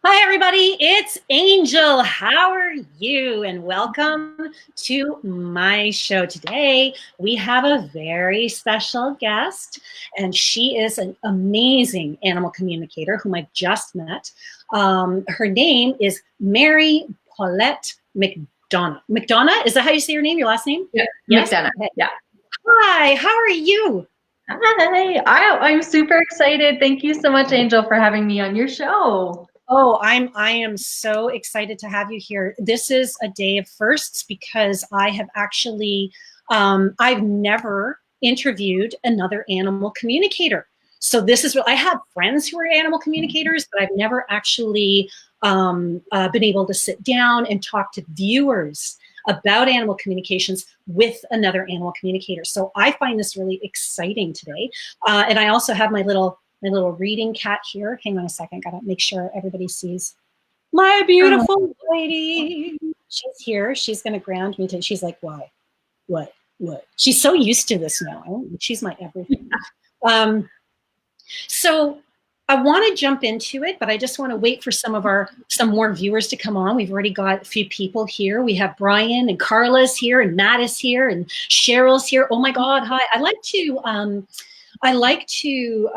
Hi, everybody. It's Angel. How are you? And welcome to my show. Today, we have a very special guest, and she is an amazing animal communicator whom I just met. Her name is Mary Paulette McDonough. McDonough, is that how you say your name, your last name? Yeah, Yes? McDonough. Okay. Yeah. Hi, how are you? Hi, I'm super excited. Thank you so much, Angel, for having me on your show. Oh, I am so excited to have you here. This is a day of firsts because I have actually I've never interviewed another animal communicator. So this is what I have friends who are animal communicators, but I've never actually been able to sit down and talk to viewers about animal communications with another animal communicator. So I find this really exciting today. And I also have my little reading cat here. Hang on a second. Gotta make sure everybody sees my Oh, beautiful lady. She's here. She's gonna ground me. She's like, why? What? What? She's so used to this now. She's my everything. Um, so I want to jump into it, but I just want to wait for some more viewers to come on. We've already got a few people here. We have Brian and Carla's here, and Matt is here, and Cheryl's here. Oh my God! Hi. I like to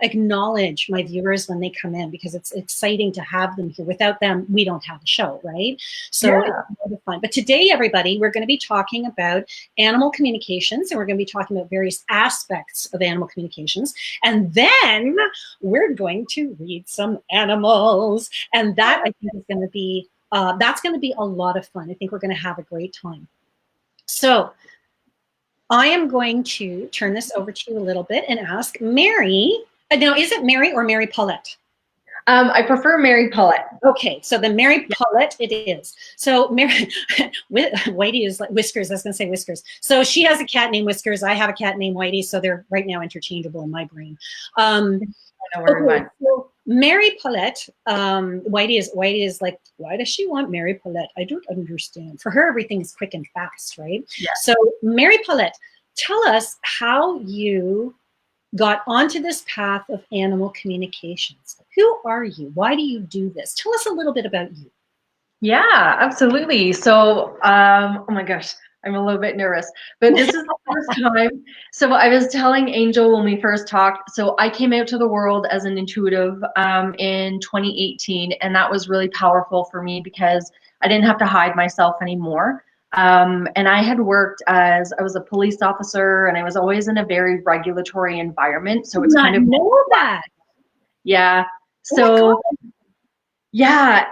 acknowledge my viewers when they come in because it's exciting to have them here. Without them, we don't have a show, right? So it's yeah. a lot of fun. But today, everybody, we're going to be talking about animal communications, and we're going to be talking about various aspects of animal communications. And then we're going to read some animals, and that I think is going to be that's going to be a lot of fun. I think we're going to have a great time. So I am going to turn this over to you a little bit and ask Mary. Now, is it Mary or Mary Paulette? I prefer Mary Paulette. Okay, so the Mary Yeah. Paulette it is. So Mary, Whitey is like Whiskers. I was going to say Whiskers. So she has a cat named Whiskers. I have a cat named Whitey. So they're right now interchangeable in my brain. I know where we Okay, went. so Mary Paulette, Whitey is like, why does she want Mary Paulette? I don't understand. For her, everything is quick and fast, right? Yeah. So Mary Paulette, tell us how you got onto this path of animal communications. Who are you? Why do you do this? Tell us a little bit about you. Yeah, absolutely. So, oh my gosh, I'm a little bit nervous, but this is the first time. So I was telling Angel when we first talked, so I came out to the world as an intuitive in 2018, and that was really powerful for me because I didn't have to hide myself anymore. And I had worked as I was a police officer, and I was always in a very regulatory environment. I So did it's not kind of, know that. yeah. Oh my So God. yeah,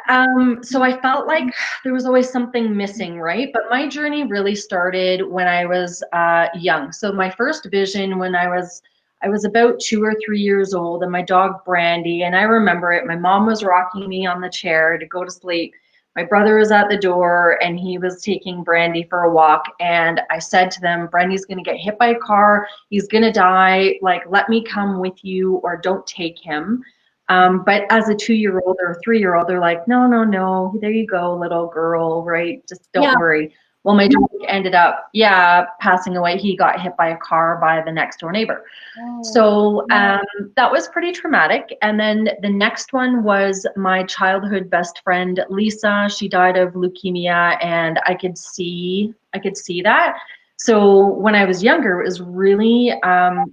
so I felt like there was always something missing, right? But my journey really started when I was young. So my first vision when I was about 2 or 3 years old, and my dog Brandy, and I remember it. My mom was rocking me on the chair to go to sleep. My brother was at the door, and he was taking Brandy for a walk. And I said to them, "Brandy's gonna get hit by a car. He's gonna die. Like, let me come with you, or don't take him." But as a 2-year-old or a 3-year-old, they're like, no, no, no, there you go, little girl, right? Just don't Yeah. worry. Well, my dog ended up, yeah, passing away. He got hit by a car by the next door neighbor. Oh, So that was pretty traumatic. And then the next one was my childhood best friend, Lisa. She died of leukemia, and I could see that. So when I was younger, it was really,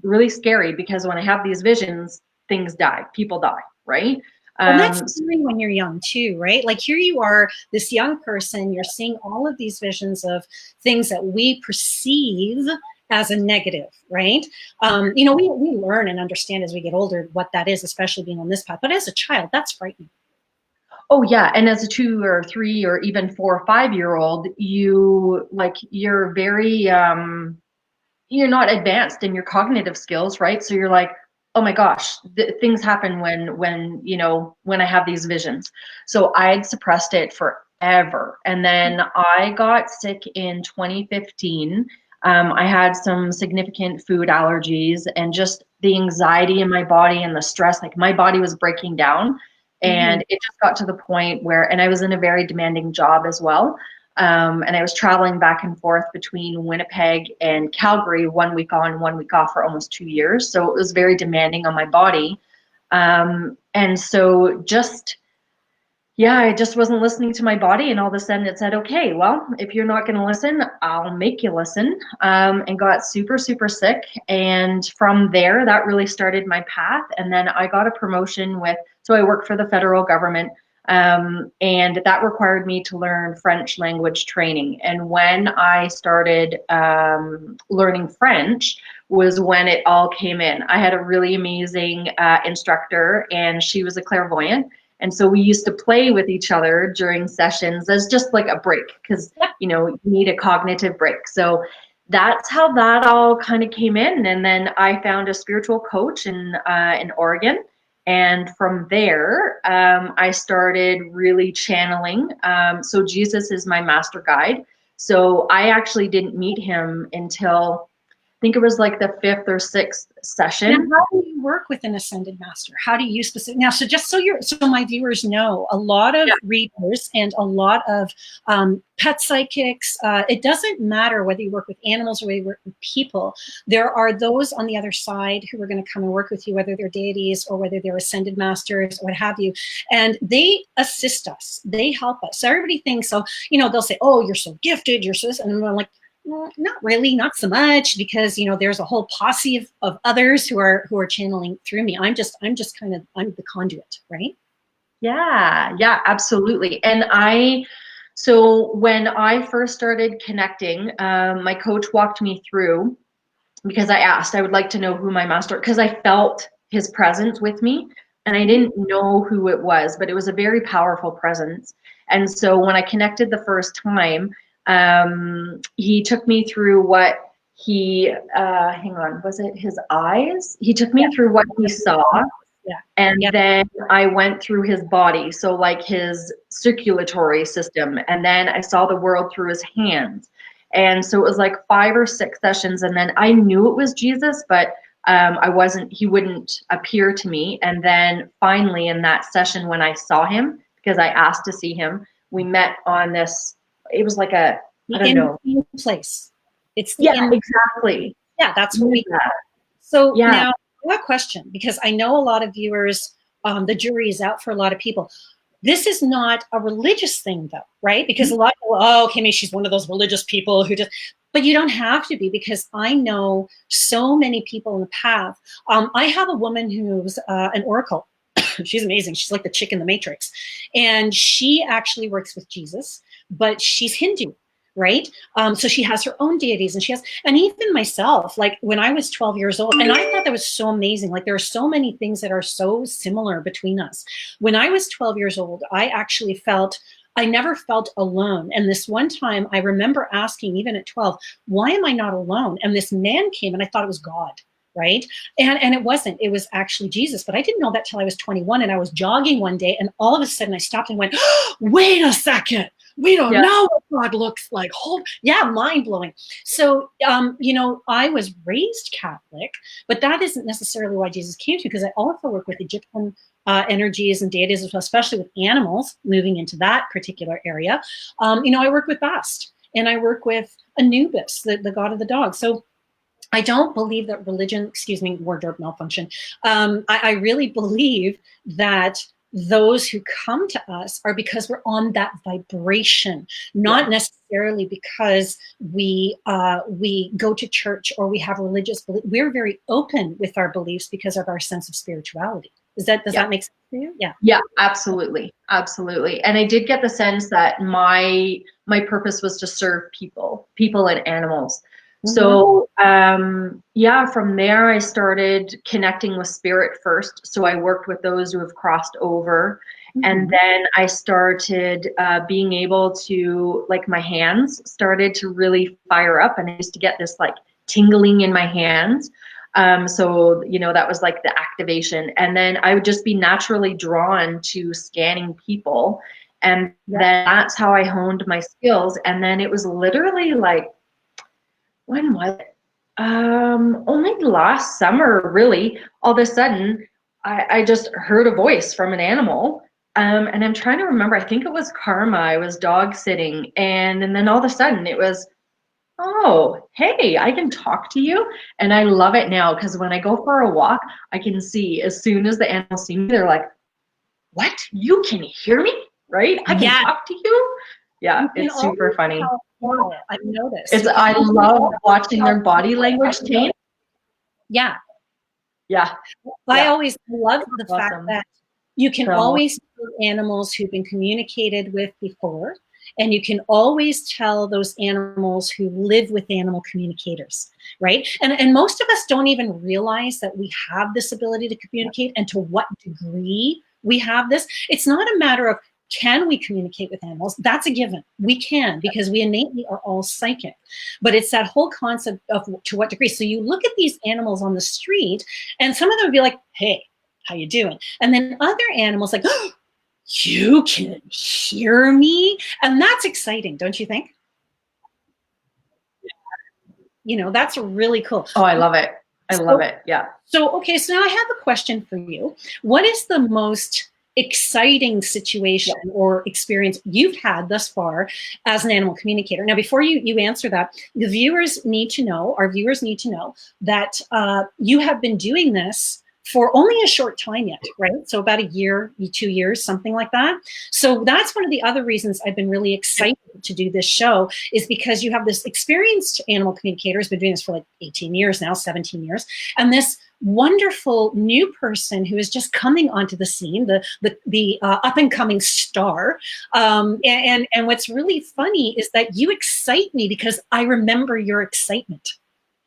really scary because when I have these visions, things die, people die, right? and that's So scary when you're young too, right? Like here you are, this young person, you're seeing all of these visions of things that we perceive as a negative, right? We learn and understand as we get older what that is, especially being on this path. But as a child, that's frightening. oh yeah, and as a 2 or 3 or even 4 or 5 year old, you're very you're not advanced in your cognitive skills, right? So you're like, oh my gosh, things happen when I have these visions. So I had suppressed it forever, and then I got sick in 2015. I had some significant food allergies, and just the anxiety in my body and the stress, like my body was breaking down. Mhm. And it just got to the point where, and I was in a very demanding job as well. And I was traveling back and forth between Winnipeg and Calgary, 1 week on, 1 week off for almost 2 years. So it was very demanding on my body. And so just yeah, I just wasn't listening to my body, and all of a sudden it said, okay, well, if you're not going to listen, I'll make you listen, and got super, super sick. And from there, that really started my path. And then I got a promotion so I worked for the federal government, and that required me to learn French language training. And when I started learning French was when it all came in. I had a really amazing instructor, and she was a clairvoyant. And so we used to play with each other during sessions as just like a break, because, you need a cognitive break. So that's how that all kind of came in. And then I found a spiritual coach in Oregon. And from there, I started really channeling. So Jesus is my master guide. So I actually didn't meet him until I think it was like the 5th or 6th session. Now, how do you work with an ascended master? How do you now? So just so my viewers know, a lot of readers and a lot of pet psychics. It doesn't matter whether you work with animals or whether you work with people. There are those on the other side who are going to come and work with you, whether they're deities or whether they're ascended masters or what have you, and they assist us. They help us. So everybody thinks so. They'll say, "Oh, you're so gifted. You're so," and I'm like, well, not really, not so much, because there's a whole posse of others who are channeling through me. I'm the conduit, right? Yeah, absolutely. And so when I first started connecting, my coach walked me through, because I would like to know who my master, because I felt his presence with me, and I didn't know who it was, but it was a very powerful presence. And so when I connected the first time, he took me through what hang on, was it his eyes? He took me through what he saw. And then I went through his body, so like his circulatory system, and then I saw the world through his hands. And so it was like 5 or 6 sessions, and then I knew it was Jesus, but he wouldn't appear to me. And then finally in that session, when I saw him, because I asked to see him, we met on this, it was like I don't know. Place. It's exactly. Yeah, that's what we got. So now, I have a question, because I know a lot of viewers, the jury is out for a lot of people. This is not a religious thing, though, right? Because a lot of people, oh, okay, maybe she's one of those religious people who just, but you don't have to be, because I know so many people in the path. I have a woman who's an oracle. She's amazing. She's like the chick in the Matrix. And she actually works with Jesus, but she's Hindu. Right. So she has her own deities, and even myself, like when I was 12 years old, and I thought that was so amazing. Like there are so many things that are so similar between us. When I was 12 years old, I never felt alone. And this one time I remember asking, even at 12, why am I not alone? And this man came, and I thought it was God. Right. And it wasn't, it was actually Jesus. But I didn't know that till I was 21, and I was jogging one day, and all of a sudden I stopped and went, oh, wait a second. We don't know what God looks like. Mind blowing. So, I was raised Catholic, but that isn't necessarily why Jesus came to, because I also work with Egyptian energies and deities as well, especially with animals, moving into that particular area. I work with Bast, and I work with Anubis, the god of the dog. So I don't believe that religion, wardrobe malfunction. I really believe that those who come to us are because we're on that vibration, not necessarily because we go to church or we have religious belief. We're very open with our beliefs because of our sense of spirituality. Does that make sense to you? Yeah, absolutely. And I did get the sense that my purpose was to serve people and animals. So, from there I started connecting with spirit first. So I worked with those who have crossed over. And then I started being able to, like, my hands started to really fire up, and I used to get this like tingling in my hands. So, that was like the activation. And then I would just be naturally drawn to scanning people. And then that's how I honed my skills. And then it was literally like, when was it? Only last summer, really. All of a sudden, I just heard a voice from an animal. And I'm trying to remember, I think it was Karma. I was dog sitting. And then all of a sudden it was, oh, hey, I can talk to you. And I love it now, because when I go for a walk, I can see as soon as the animals see me, they're like, what? You can hear me? right? I can Yeah. talk to you. Yeah, You can it's super always funny. tell people, I've noticed. It's You can I always love watching tell their body people. language change. Yeah. Yeah, I yeah, always love the fact awesome. that you can So always see animals who've been communicated with before, and you can always tell those animals who live with animal communicators, right? And most of us don't even realize that we have this ability to communicate and to what degree we have this. It's not a matter of can we communicate with animals? That's a given. We can because we innately are all psychic. But it's that whole concept of to what degree. So you look at these animals on the street and some of them would be like, hey, how you doing? And then other animals like, oh, you can hear me? And that's exciting, don't you think? You know, that's really cool. oh, I love it. I love it. Yeah. So, okay, so now I have a question for you. What is the most exciting situation or experience you've had thus far as an animal communicator? Now, before you answer that, the viewers need to know, our viewers need to know that you have been doing this for only a short time yet, right? So about a year, 2 years, something like that. So that's one of the other reasons I've been really excited to do this show is because you have this experienced animal communicator who's been doing this for like 18 years now, 17 years, and this wonderful new person who is just coming onto the scene, the up and coming star. And what's really funny is that you excite me because I remember your excitement.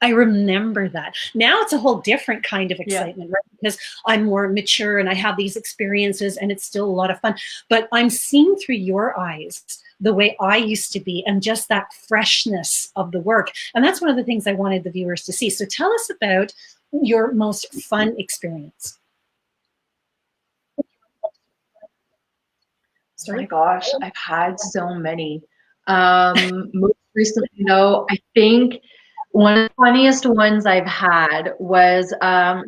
I remember that. Now it's a whole different kind of excitement, right? Because I'm more mature and I have these experiences and it's still a lot of fun. But I'm seeing through your eyes the way I used to be and just that freshness of the work. And that's one of the things I wanted the viewers to see. So tell us about your most fun experience. Oh my gosh, I've had so many. Most recently, though, I think one of the funniest ones I've had was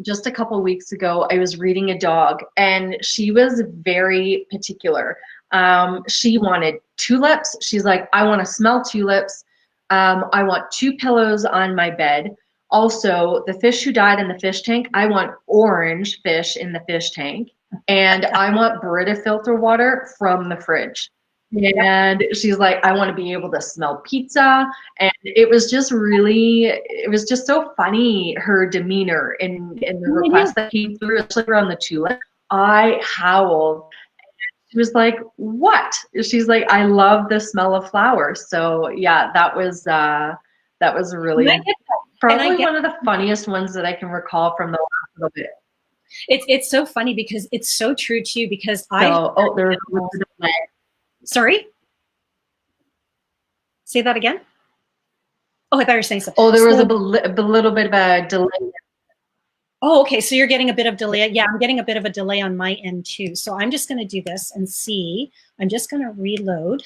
just a couple weeks ago. I was reading a dog, and she was very particular. She wanted tulips. She's like, I want to smell tulips. I want 2 pillows on my bed. Also, the fish who died in the fish tank, I want orange fish in the fish tank. And I want Brita filter water from the fridge. And she's like, I want to be able to smell pizza. And it was just really, it was just so funny, her demeanor in the request that came through, especially around the tulip. I howled. She was like, what? She's like, I love the smell of flowers. So yeah, that was really probably one of the funniest ones that I can recall from the last little bit. It's so funny because it's so true too. Because there was a delay. Sorry, say that again. Oh, I thought you were saying something. Oh, there was a little bit of a delay. Oh, okay. So you're getting a bit of delay. Yeah, I'm getting a bit of a delay on my end too. So I'm just going to do this and see. I'm just going to reload.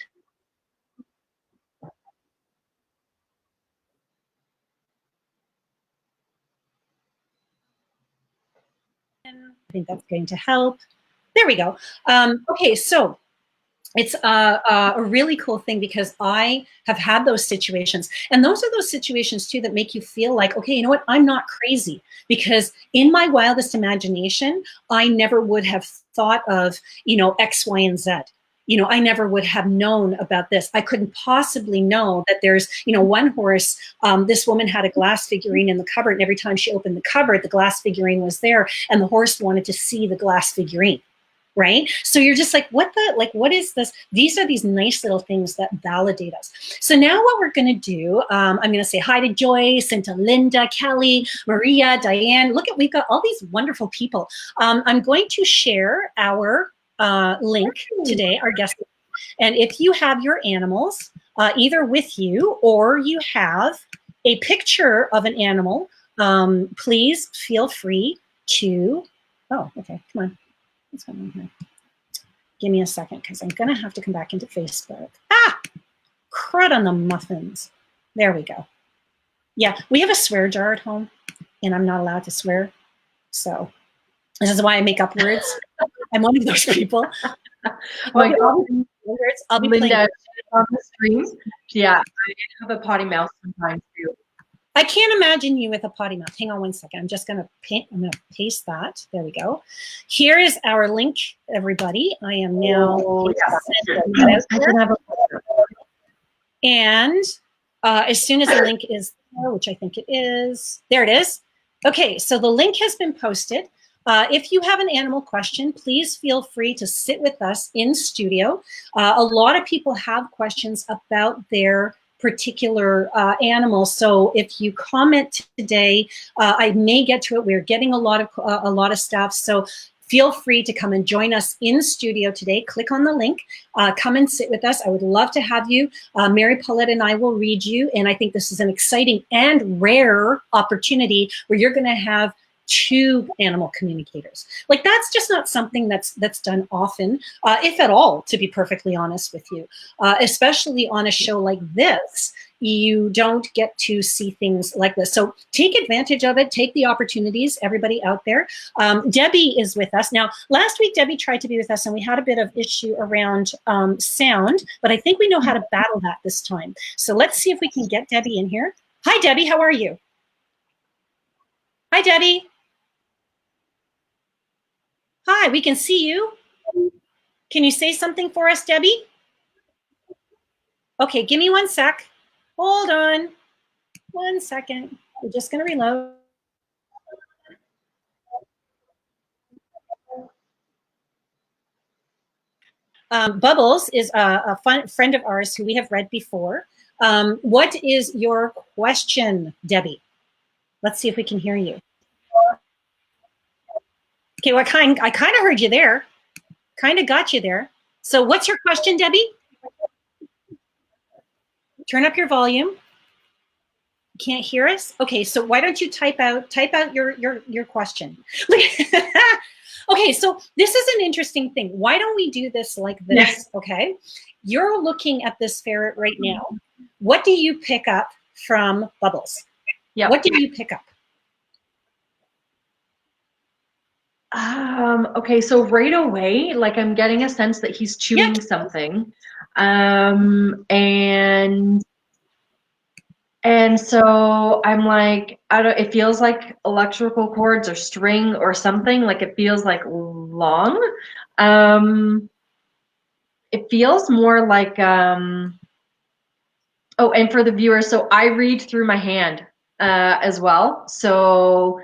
I think that's going to help. There we go. Okay, so it's a really cool thing because I have had those situations. And those are those situations too that make you feel like, okay, you know what? I'm not crazy. Because in my wildest imagination, I never would have thought of, X, Y, and Z. I never would have known about this. I couldn't possibly know that there's, one horse, this woman had a glass figurine in the cupboard, and every time she opened the cupboard, the glass figurine was there, and the horse wanted to see the glass figurine. Right? So you're just like, what is this? These are these nice little things that validate us. So now what we're going to do, I'm going to say hi to Joyce and to Linda, Kelly, Maria, Diane. Look we've got all these wonderful people. I'm going to share our link today, our guest. And if you have your animals either with you or you have a picture of an animal, please feel free to, oh, okay, come on. What's going on here? Give me a second because I'm going to have to come back into Facebook. Ah, crud on the muffins. There we go. Yeah, we have a swear jar at home and I'm not allowed to swear. So this is why I make up words. I'm one of those people. I'll be Linda on the stream. Yeah, I have a potty mouth sometimes too. I can't imagine you with a potty mouth. Hang on one second. I'm just going to paste that. There we go. Here is our link, everybody. I am now and as soon as the link is there, which I think it is, there it is. Okay, so the link has been posted. If you have an animal question, please feel free to sit with us in studio. A lot of people have questions about their particular animal. So if you comment today, I may get to it. We're getting a lot of stuff. So feel free to come and join us in studio today. Click on the link, come and sit with us. I would love to have you. Mary Paulette and I will read you. And I think this is an exciting and rare opportunity where you're gonna have 2 animal communicators. Like that's just not something that's done often, if at all, to be perfectly honest with you. Especially on a show like this, you don't get to see things like this. So take advantage of it, take the opportunities, everybody out there. Debbie is with us. Now, last week, Debbie tried to be with us and we had a bit of issue around sound, but I think we know how to battle that this time. So let's see if we can get Debbie in here. Hi, Debbie, how are you? Hi, Debbie. Hi, we can see you. Can you say something for us, Debbie? Okay, give me 1 sec. Hold on. 1 second. We're just going to reload. Bubbles is a fun friend of ours who we have read before. What is your question, Debbie? Let's see if we can hear you. Okay, well, I kind of heard you there. Kind of got you there. So what's your question, Debbie? Turn up your volume. Can't hear us? Okay, so why don't you type out your question? Okay, so this is an interesting thing. Why don't we do this like this? Yes. Okay, you're looking at this ferret right now. What do you pick up from Bubbles? Yeah. What do you pick up? Okay, so right away, like I'm getting a sense that he's chewing something. And so I'm like, it feels like electrical cords or string or something, like it feels like long. It feels more like, oh, and for the viewers, so I read through my hand as well. So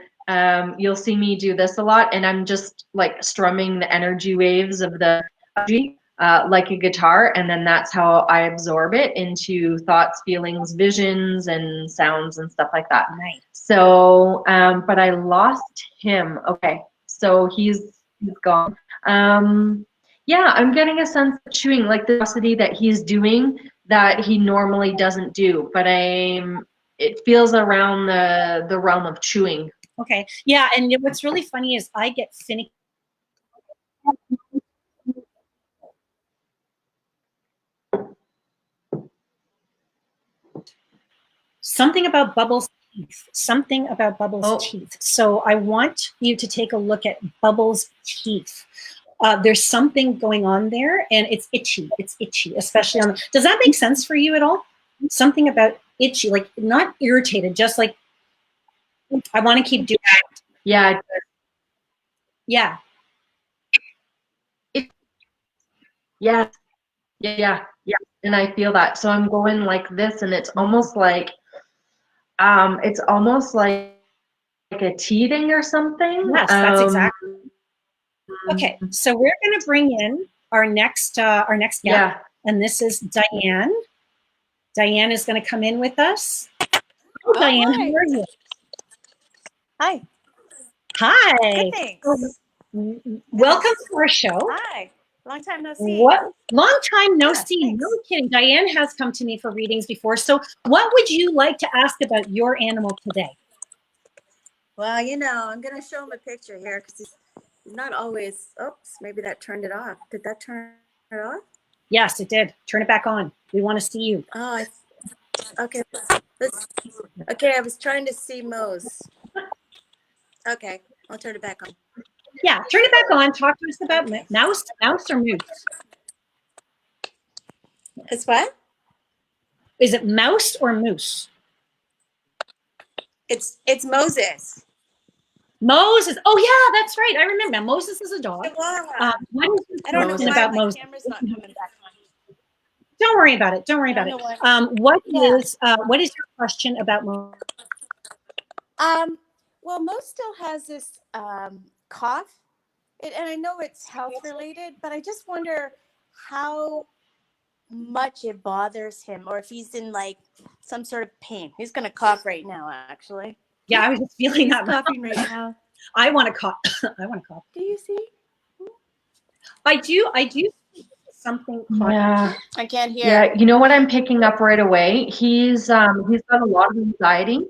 you'll see me do this a lot, and I'm just like strumming the energy waves of the energy like a guitar, and then that's how I absorb it into thoughts, feelings, visions, and sounds and stuff like that. Nice. So, but I lost him. Okay, so he's gone. Yeah, I'm getting a sense of chewing, like the velocity that he's doing that he normally doesn't do, but it feels around the realm of chewing. Okay, yeah, and what's really funny is I get finicky. Something about Bubbles' teeth. Something about Bubbles' teeth. So I want you to take a look at Bubbles' teeth. There's something going on there, and it's itchy. It's itchy, especially on the. Does that make sense for you at all? Something about itchy, like not irritated, just like I want to keep doing it. Yeah. Yeah. Yeah. Yeah. And I feel that. So I'm going like this, and it's almost like a teething or something. Yes, that's exactly. Okay, so we're going to bring in our next guest, and this is Diane. Diane is going to come in with us. Oh, Diane, hi. how are you? Hi. Hi. Good, thanks. Welcome to our show. Hi. Long time no see. What? Long time no see. Thanks. No kidding. Diane has come to me for readings before. So what would you like to ask about your animal today? Well, you know, I'm going to show him a picture here because he's not always. Oops, maybe that turned it off. Did that turn it off? Yes, it did. Turn it back on. We want to see you. Oh, okay. Okay, I was trying to see Mose. Okay, I'll turn it back on. Yeah, turn it back on. Talk to us about mouse or moose. It's what? Is it mouse or moose? It's Moses. Moses. Oh yeah, that's right. I remember. Moses is a dog. What is your I don't know question why about my Moses? camera's not coming back on. Don't worry about it. Don't worry about it. What Yeah. is your question about Moses? Well, Mo still has this cough, and I know it's health related, but I just wonder how much it bothers him, or if he's in like some sort of pain. He's gonna cough right now, actually. Yeah, I was just feeling that. Coughing right now. I want to cough. I want to cough. Do you see? I do. I do see something. Yeah. I can't hear. Yeah, you know what I'm picking up right away? He's got a lot of anxiety.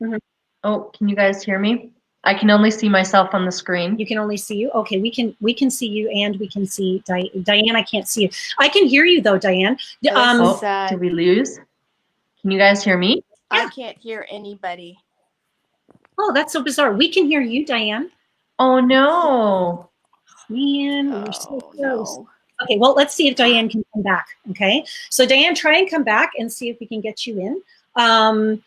Mhm. Oh, can you guys hear me? I can only see myself on the screen. You can only see you. Okay, we can see you, and we can see Diane. I can't see you. I can hear you though, Diane. Did we lose? Can you guys hear me? I can't hear anybody. Oh, that's so bizarre. We can hear you, Diane. Oh no. Man, we're so close. No. Okay, well, let's see if Diane can come back. Okay, so Diane, try and come back and see if we can get you in.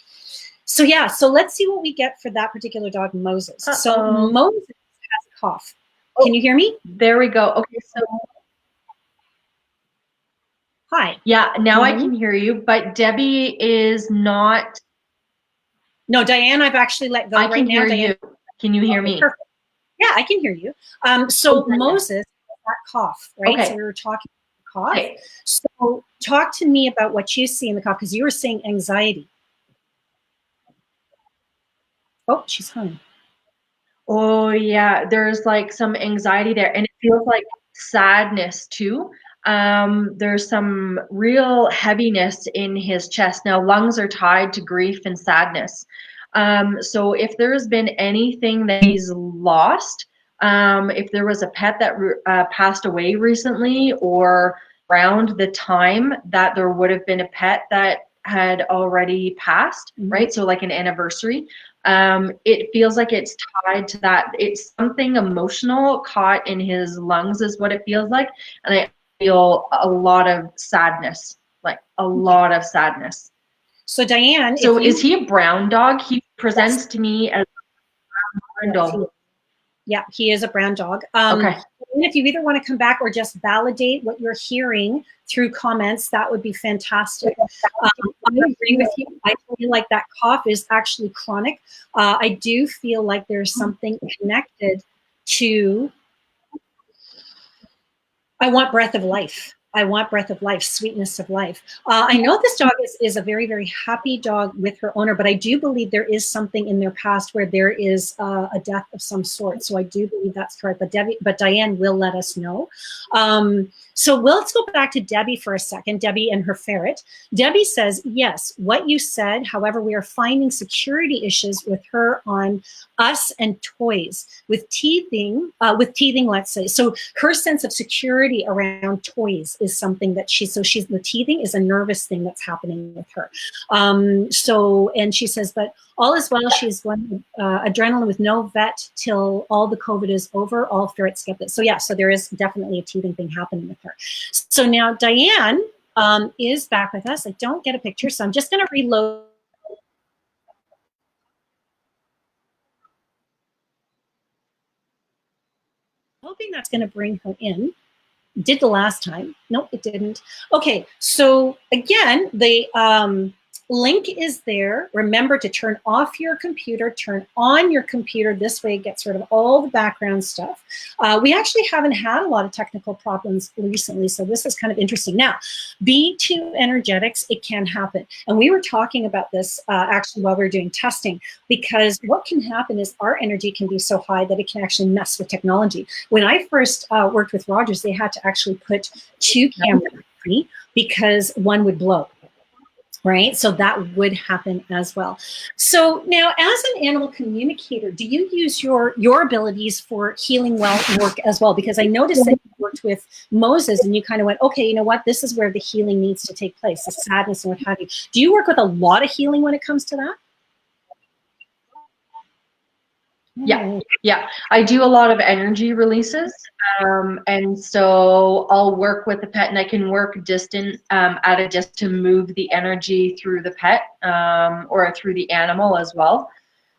So yeah, so let's see what we get for that particular dog, Moses. So Moses has a cough. Can you hear me? There we go. Okay, so hi. Yeah, now I can hear you, but Debbie is not. No, Diane, I've actually let go right now. I can hear Diane. you. Can you hear me? Perfect. Yeah, I can hear you. So Moses has that cough, right? Okay. So we were talking about cough. Okay. So talk to me about what you see in the cough, because you were saying anxiety. Oh, she's hung. Oh yeah, there's like some anxiety there, and it feels like sadness too. There's some real heaviness in his chest. Now, lungs are tied to grief and sadness. So if there's been anything that he's lost, if there was a pet that passed away recently, or around the time that there would have been a pet that had already passed, right? So like an anniversary. It feels like it's tied to that. It's something emotional caught in his lungs is what it feels like. And I feel a lot of sadness, like a lot of sadness. So Diane, so is he a brown dog? He presents to me as a brown dog. Yeah, he is a brown dog. Okay. And if you either want to come back or just validate what you're hearing through comments, that would be fantastic. I agree with you. I feel like that cough is actually chronic. I do feel like there's something connected to, I want breath of life. I want breath of life, sweetness of life. I know this dog is a very, very happy dog with her owner, but I do believe there is something in their past where there is a death of some sort. So I do believe that's correct. But Diane will let us know. So let's go back to Debbie for a second, Debbie and her ferret. Debbie says, yes, what you said, however, we are finding security issues with her on us and toys, with teething, let's say. So her sense of security around toys is something that the teething is a nervous thing that's happening with her. And she says, but all is well, she's going adrenaline with no vet till all the COVID is over, all ferrets get this. So yeah, so there is definitely a teething thing happening with her. So now Diane is back with us. I don't get a picture, so I'm just gonna reload. Hoping that's gonna bring her in. Did the last time. Nope, it didn't. Okay, so again, the link is there. Remember to turn off your computer, turn on your computer. This way it gets rid of all the background stuff. We actually haven't had a lot of technical problems recently, so this is kind of interesting. Now, B2 energetics, it can happen. And we were talking about this actually while we were doing testing, because what can happen is our energy can be so high that it can actually mess with technology. When I first worked with Rogers, they had to actually put 2 cameras because one would blow. Right? So that would happen as well. So now, as an animal communicator, do you use your abilities for healing well work as well? Because I noticed that you worked with Moses and you kind of went, okay, you know what? This is where the healing needs to take place, the sadness and what have you. Do you work with a lot of healing when it comes to that? Yeah, yeah. I do a lot of energy releases. And so I'll work with the pet, and I can work distant at a distance to move the energy through the pet or through the animal as well.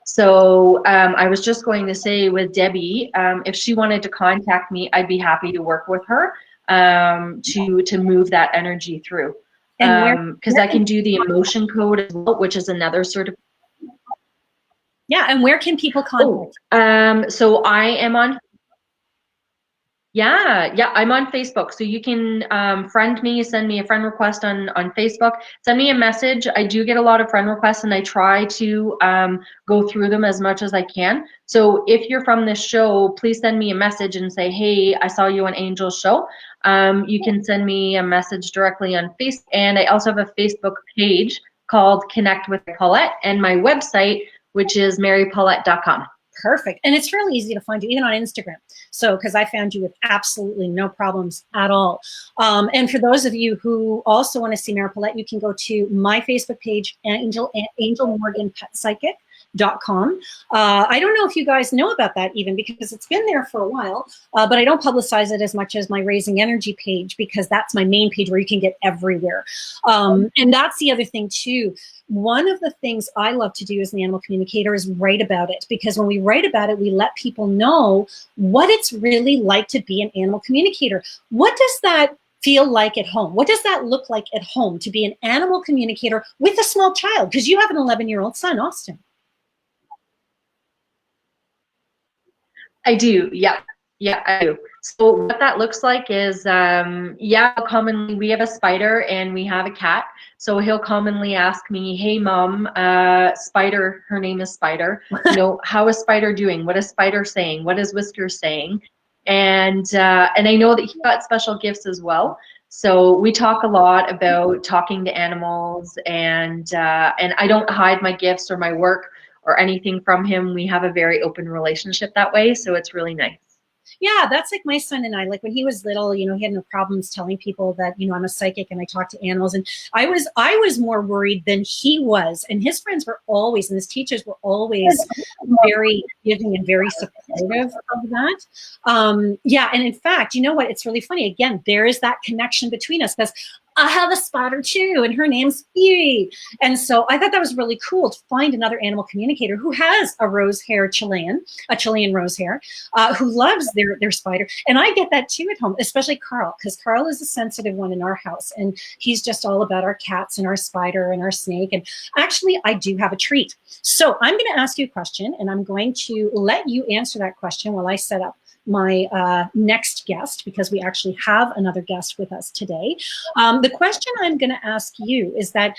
So I was just going to say with Debbie, if she wanted to contact me, I'd be happy to work with her to move that energy through. And because I can do the emotion code as well, which is another sort of. Yeah, and where can people contact? So I am on. Yeah, I'm on Facebook. So you can friend me, send me a friend request on Facebook, send me a message. I do get a lot of friend requests, and I try to go through them as much as I can. So if you're from this show, please send me a message and say, hey, I saw you on Angel's show. You can send me a message directly on Facebook. And I also have a Facebook page called Connect with Paulette, and my website, which is marypaulette.com. Perfect. And it's really easy to find you, even on Instagram. So, because I found you with absolutely no problems at all. And for those of you who also want to see Mary Paulette, you can go to my Facebook page, Angel Morgan Pet Psychic. .com. I don't know if you guys know about that even, because it's been there for a while, but I don't publicize it as much as my Raising Energy page, because that's my main page where you can get everywhere. And that's the other thing too. One of the things I love to do as an animal communicator is write about it, because when we write about it, we let people know what it's really like to be an animal communicator. What does that feel like at home? What does that look like at home to be an animal communicator with a small child? Because you have an 11-year-old son, Austin. I do, yeah, I do. So what that looks like is, commonly we have a spider and we have a cat. So he'll commonly ask me, hey mom, Spider, her name is Spider, how is Spider doing? What is Spider saying? What is Whisker saying? And I know that he got special gifts as well. So we talk a lot about talking to animals, and I don't hide my gifts or my work or anything from him. We have a very open relationship that way, so it's really nice. Yeah, that's like my son and I. Like when he was little, he had no problems telling people that, I'm a psychic and I talk to animals. And I was more worried than he was. And his friends were always, and his teachers were always very giving and very supportive of that. And in fact, you know what? It's really funny. Again, there is that connection between us, because I have a spider too, and her name's Phoebe. And so I thought that was really cool to find another animal communicator who has a Chilean rose hair, who loves their spider. And I get that too at home, especially Carl, because Carl is a sensitive one in our house, and he's just all about our cats and our spider and our snake. And actually, I do have a treat. So I'm going to ask you a question, and I'm going to let you answer that question while I set up my next guest, because we actually have another guest with us today. The question I'm going to ask you is that,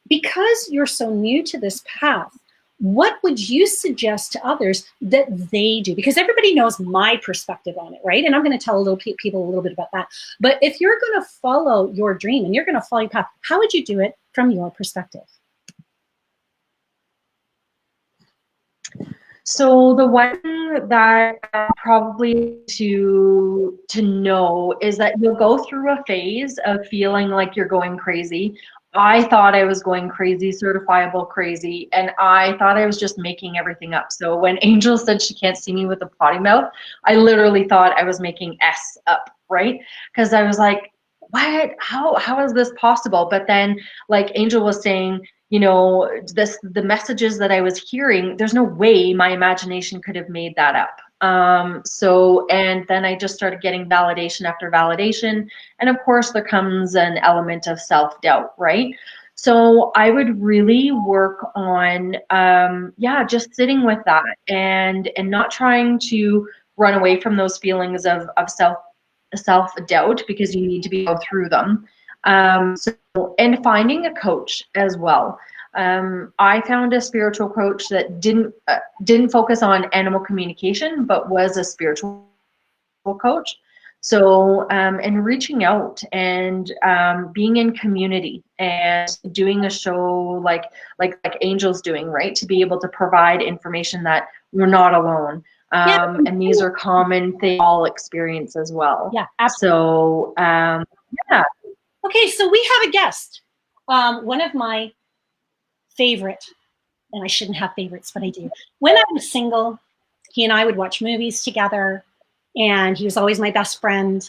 because you're so new to this path, what would you suggest to others that they do? Because everybody knows my perspective on it, right? And I'm going to tell people a little bit about that. But if you're going to follow your dream and you're going to follow your path, how would you do it from your perspective? So the one that probably to know is that you'll go through a phase of feeling like you're going crazy. I thought I was going crazy, certifiable crazy, and I thought I was just making everything up. So when Angel said she can't see me with a potty mouth, I literally thought I was making S up, right? Because I was like, what? How is this possible? But then, like Angel was saying, the messages that I was hearing, there's no way my imagination could have made that up. And then I just started getting validation after validation. And of course, there comes an element of self-doubt, right? So I would really work on, just sitting with that and not trying to run away from those feelings of self-doubt, because you need to be go through them. And finding a coach as well. I found a spiritual coach that didn't focus on animal communication, but was a spiritual coach. So, and reaching out and being in community and doing a show like Angel's doing, right? To be able to provide information that we're not alone. And these are common things all experience as well. Yeah, absolutely. So, yeah. Okay, so we have a guest. One of my favorite, and I shouldn't have favorites, but I do. When I was single, He and I would watch movies together, and he was always my best friend.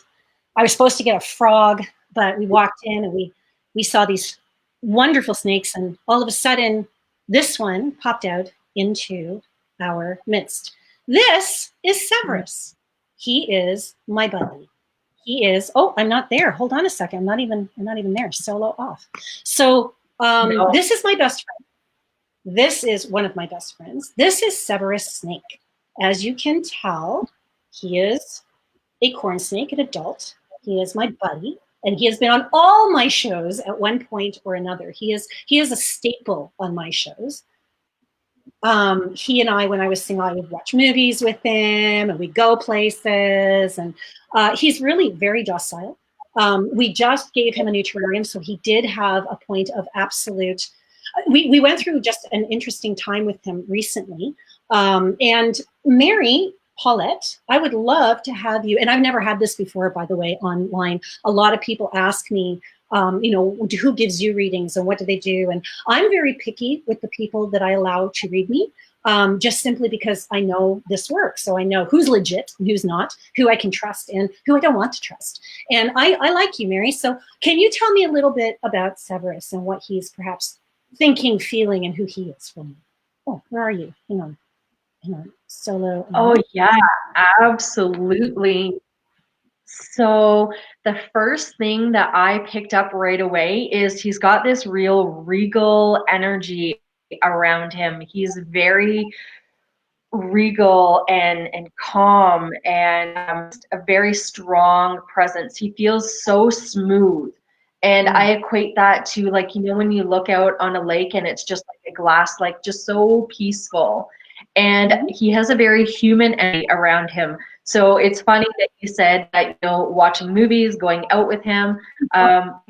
I was supposed to get a frog, but we walked in and we saw these wonderful snakes, and all of a sudden, this one popped out into our midst. This is Severus. He is my buddy. He is, oh, I'm not there. Hold on a second. I'm not even there. Solo off. So No. this is my best friend. This is one of my best friends. This is Severus Snake. As you can tell, he is a corn snake, an adult. He is my buddy, and he has been on all my shows at one point or another. He is a staple on my shows. He and I, when I was single, I would watch movies with him, and we'd go places, and he's really very docile. We just gave him a new terrarium, so he did have a point of absolute. We went through just an interesting time with him recently, and Mary Paulette, I would love to have you, and I've never had this before, by the way, online. A lot of people ask me, who gives you readings and what do they do? And I'm very picky with the people that I allow to read me, just simply because I know this works. So I know who's legit and who's not, who I can trust and who I don't want to trust. And I like you, Mary. So can you tell me a little bit about Severus and what he's perhaps thinking, feeling, and who he is for me? Oh, where are you? Hang on. Solo. Oh, yeah, absolutely. So the first thing that I picked up right away is he's got this real regal energy around him. He's very regal and calm, and a very strong presence. He feels so smooth. And I equate that to, like, when you look out on a lake and it's just like a glass, like just so peaceful. And he has a very human energy around him. So it's funny that you said that, watching movies, going out with him,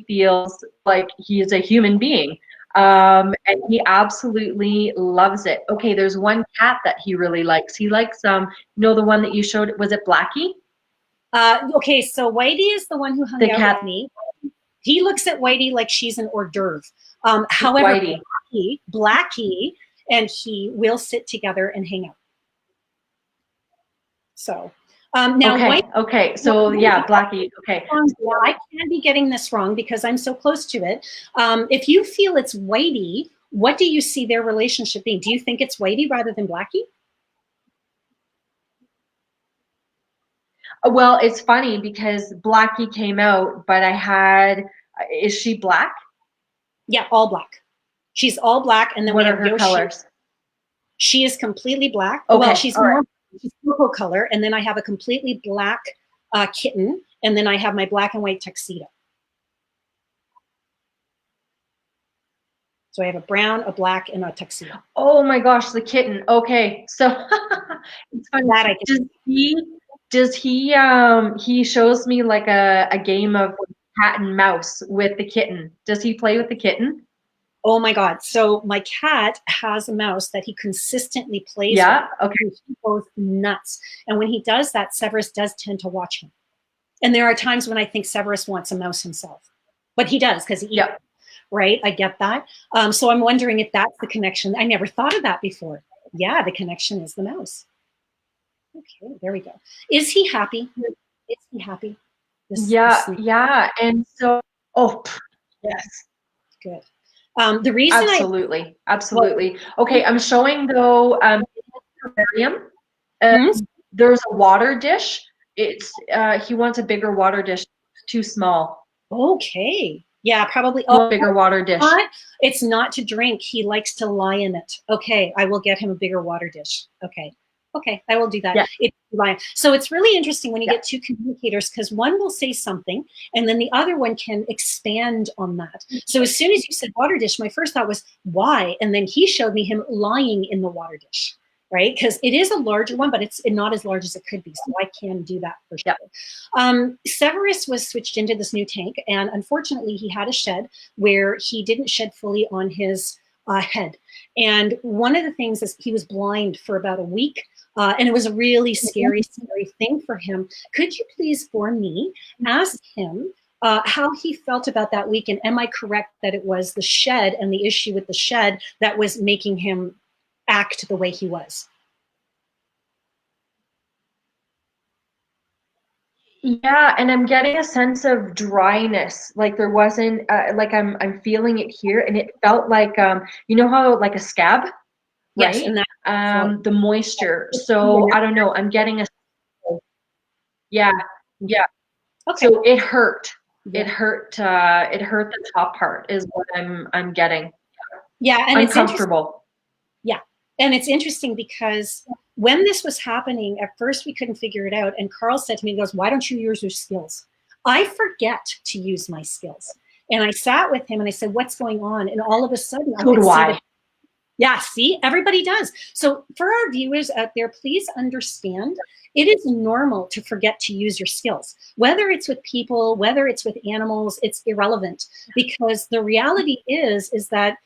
feels like he is a human being. And he absolutely loves it. Okay, there's one cat that he really likes. He likes, the one that you showed, was it Blackie? Okay, so Whitey is the one who hung out with me. He looks at Whitey like she's an hors d'oeuvre. However, Blackie and he will sit together and hang out. So now, okay. So yeah, Blackie. Okay. I can't be getting this wrong because I'm so close to it. If you feel it's Whitey, what do you see their relationship being? Do you think it's Whitey rather than Blackie? Well, it's funny because Blackie came out, but is she black? Yeah, all black. She's all black, and then what we are have her Yoshi. Colors? She is completely black. Okay, well, she's purple color, and then I have a completely black kitten, and then I have my black and white tuxedo. So I have a brown, a black, and a tuxedo. Oh my gosh, the kitten. Okay, so it's funny. That I can does he shows me like a game of cat and mouse with the kitten. Does he play with the kitten? Oh my God. So my cat has a mouse that he consistently plays with. Okay. He goes nuts. And when he does that, Severus does tend to watch him. And there are times when I think Severus wants a mouse himself. But he does, because he eats. Right? I get that. So I'm wondering if that's the connection. I never thought of that before. Yeah, the connection is the mouse. Okay, there we go. Is he happy? Is he happy? Yeah. And so, yes. Good. The reason absolutely. Okay, I'm showing though terrarium. There's a water dish. It's he wants a bigger water dish. It's too small. Okay. Yeah, probably. Bigger water dish. It's not to drink. He likes to lie in it. Okay, I will get him a bigger water dish. Okay, I will do that. Yeah. So it's really interesting when you get two communicators, because one will say something and then the other one can expand on that. So as soon as you said water dish, my first thought was, why? And then he showed me him lying in the water dish, right? Because it is a larger one, but it's not as large as it could be. So I can do that for sure. Severus was switched into this new tank, and unfortunately he had a shed where he didn't shed fully on his head. And one of the things is he was blind for about a week. And it was a really scary thing for him. Could you please, for me, ask him how he felt about that week? And am I correct that it was the shed and the issue with the shed that was making him act the way he was? Yeah, and I'm getting a sense of dryness. Like there wasn't like I'm feeling it here, and it felt like you know how like a scab, Yes, right? and that flow. The moisture. So I don't know. I'm getting a yeah, yeah. Okay. So it hurt. Yeah. It hurt the top part is what I'm getting. Yeah, and it's interesting. Uncomfortable. Yeah. And it's interesting because when this was happening, at first we couldn't figure it out. And Carl said to me, he goes, why don't you use your skills? I forget to use my skills. And I sat with him and I said, what's going on? And all of a sudden I So could do see I. yeah, see, everybody does. So for our viewers out there, please understand it is normal to forget to use your skills. Whether it's with people, whether it's with animals, it's irrelevant, because the reality is that,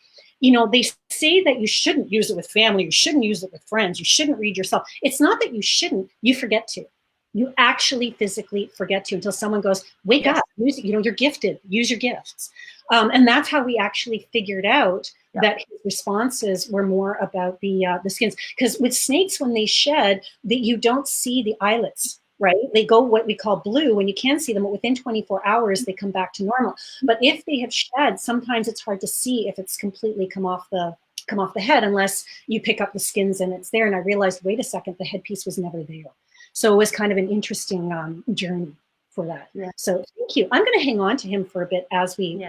you know, they say that you shouldn't use it with family, you shouldn't use it with friends, you shouldn't read yourself. It's not that you shouldn't, you forget to. You actually physically forget to until someone goes, wake Yes. up, use, you know, you're gifted, use your gifts. And that's how we actually figured out that his responses were more about the skins. Because with snakes, when they shed, that you don't see the eyelets, right? They go what we call blue, and you can see them, but within 24 hours, they come back to normal. But if they have shed, sometimes it's hard to see if it's completely come off the head, unless you pick up the skins and it's there. And I realized, wait a second, the headpiece was never there. So it was kind of an interesting journey for that. Yeah. So thank you. I'm going to hang on to him for a bit as we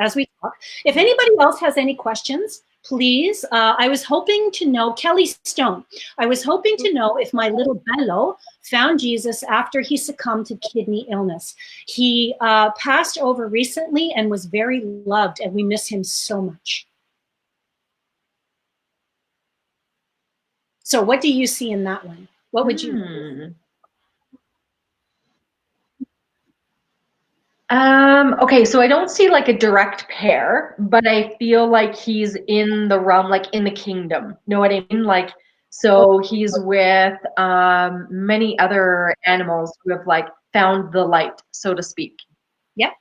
talk. If Yeah. anybody else has any questions, please. I was hoping to know, Kelly Stone, I was hoping to know if my little Bello found Jesus after he succumbed to kidney illness. He passed over recently and was very loved, and we miss him so much. So what do you see in that one? What would you? Okay, so I don't see like a direct pair, but I feel like he's in the realm, like in the kingdom. Know what I mean? Like, so he's with many other animals who have like found the light, so to speak. Yep.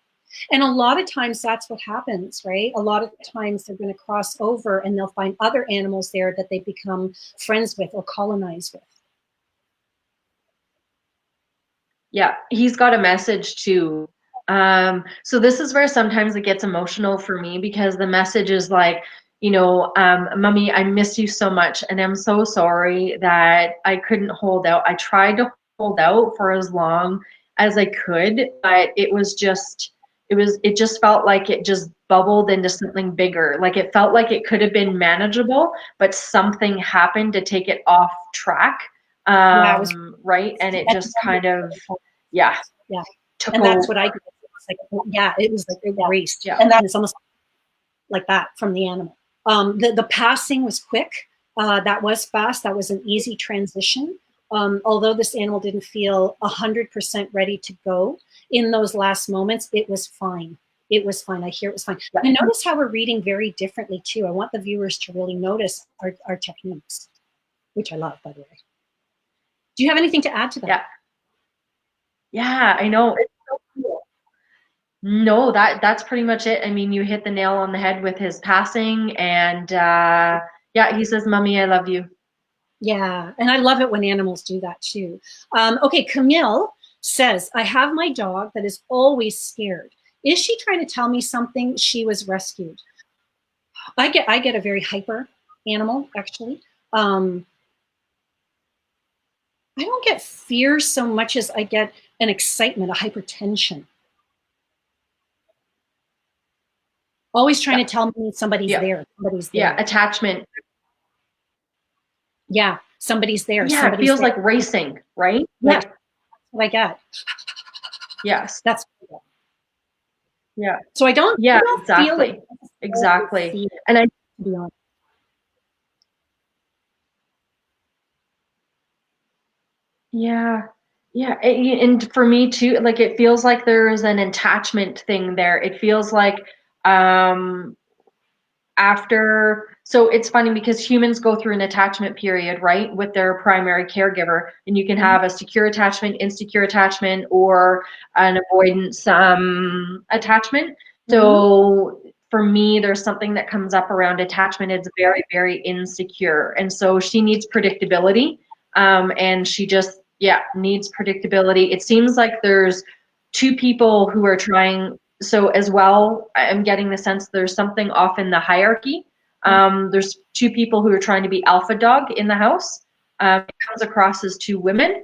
And a lot of times that's what happens, right? A lot of times they're going to cross over and they'll find other animals there that they become friends with or colonize with. Yeah, he's got a message too. So this is where sometimes it gets emotional for me because the message is like, you know, Mummy, I miss you so much, and I'm so sorry that I couldn't hold out. I tried to hold out for as long as I could, but it just felt like it just bubbled into something bigger. Like it felt like it could have been manageable, but something happened to take it off track. Yeah, Right? And it just kind of, yeah. Took and that's what I did. It was like it raced. Yeah. And it's almost like that from the animal. The passing was quick. That was fast. That was an easy transition. Although this animal didn't feel 100% ready to go in those last moments, it was fine. It was fine. I hear it was fine. Yeah. And notice how we're reading very differently too. I want the viewers to really notice our techniques, which I love, by the way. Do you have anything to add to that? Yeah. Yeah, I know. It's so cool. No, that's pretty much it. I mean, you hit the nail on the head with his passing, and yeah, he says, "Mummy, I love you." Yeah, and I love it when animals do that too. Okay, Camille says, I have my dog that is always scared. Is she trying to tell me something? She was rescued. I get a very hyper animal, actually. I don't get fear so much as I get an excitement, a hypertension. Always trying to tell me somebody's there. Somebody's there. Yeah, attachment. Yeah, somebody's there. Yeah, somebody's it feels there. like racing, right? Yeah, like, that's what I get. Yes. That's what I get. Yeah. So I don't, yeah, I don't exactly. feel it. Exactly. And I, to be honest. Yeah. Yeah. And for me too, like it feels like there's an attachment thing there. It feels like after, so it's funny because humans go through an attachment period, right, with their primary caregiver, and you can have a secure attachment, insecure attachment, or an avoidance attachment. So for me, there's something that comes up around attachment. It's very, very insecure, and so she needs predictability, and she just needs predictability. It seems like there's two people who are trying. So as well, I'm getting the sense there's something off in the hierarchy. There's two people who are trying to be alpha dog in the house. It comes across as two women,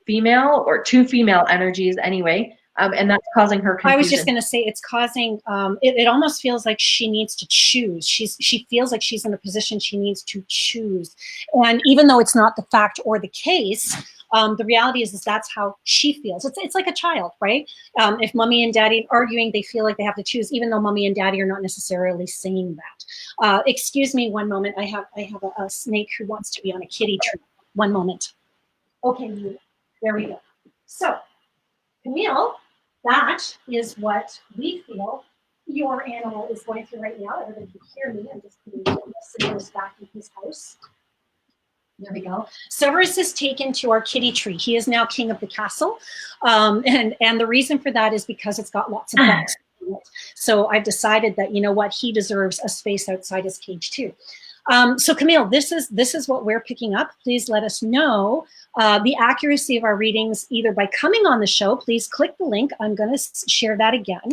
female, or two female energies anyway. And that's causing her confusion. I was just going to say it's causing, it almost feels like she needs to choose. She feels like she's in a position she needs to choose. And even though it's not the fact or the case, the reality is that's how she feels. It's like a child, right? If mommy and daddy are arguing, they feel like they have to choose, even though mommy and daddy are not necessarily saying that. Excuse me one moment. I have a snake who wants to be on a kitty tree. One moment. Okay, there we go. So, Camille, that is what we feel your animal is going through right now. Everybody can hear me. I'm just putting Severus back in his house. There we go. Severus is taken to our kitty tree. He is now king of the castle. And the reason for that is because it's got lots of bugs in it. So I've decided that, you know what, he deserves a space outside his cage too. So Camille, this is what we're picking up. Please let us know the accuracy of our readings either by coming on the show. Please click the link. I'm going to share that again.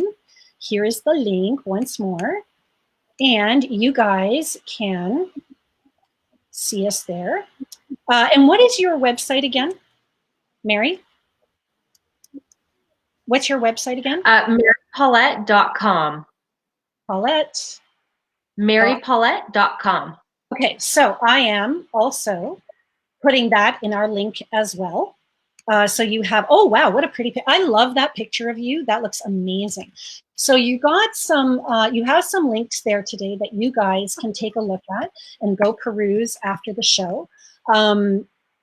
Here is the link once more. And you guys can see us there. And what is your website again, Mary? What's your website again? MaryPaulette.com. Paulette. MaryPaulette.com. Okay, so I am also putting that in our link as well. So you have, oh wow, what a pretty picture. I love that picture of you. That looks amazing. So you got some, you have some links there today that you guys can take a look at and go peruse after the show.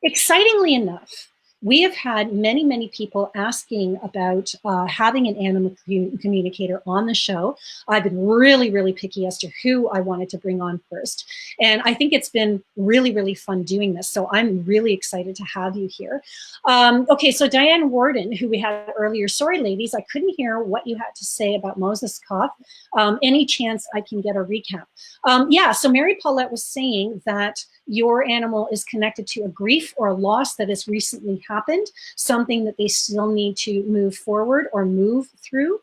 Excitingly enough, we have had many, many people asking about having an animal communicator on the show. I've been really, really picky as to who I wanted to bring on first. And I think it's been really, really fun doing this. So I'm really excited to have you here. Okay, so Diane Warden, who we had earlier, sorry, ladies, I couldn't hear what you had to say about Moses Koth. Any chance I can get a recap? Yeah, so Mary Paulette was saying that your animal is connected to a grief or a loss that has recently happened, something that they still need to move forward or move through.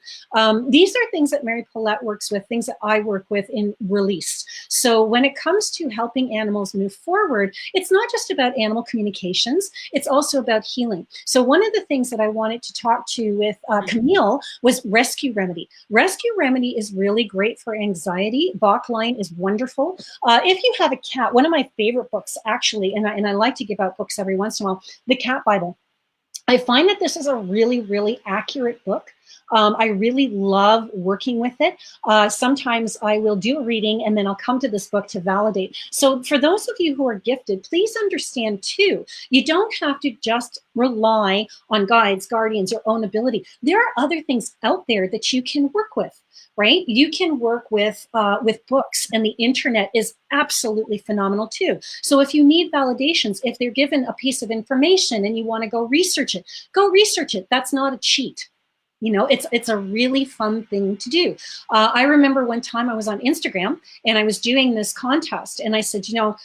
These are things that Mary Paulette works with, things that I work with in release. So when it comes to helping animals move forward, it's not just about animal communications, it's also about healing. So one of the things that I wanted to talk to with Camille was Rescue Remedy. Rescue Remedy is really great for anxiety. Bachline is wonderful. If you have a cat, one of my favorite books actually, and I like to give out books every once in a while, The Cat Bible. I find that this is a really, really accurate book. I really love working with it. Sometimes I will do a reading and then I'll come to this book to validate. So for those of you who are gifted, please understand too, you don't have to just rely on guides, guardians, your own ability. There are other things out there that you can work with. Right? You can work with books, and the internet is absolutely phenomenal too. So if you need validations, if they're given a piece of information and you want to go research it, go research it. That's not a cheat. You know, it's a really fun thing to do. I remember one time I was on Instagram and I was doing this contest and I said, you know,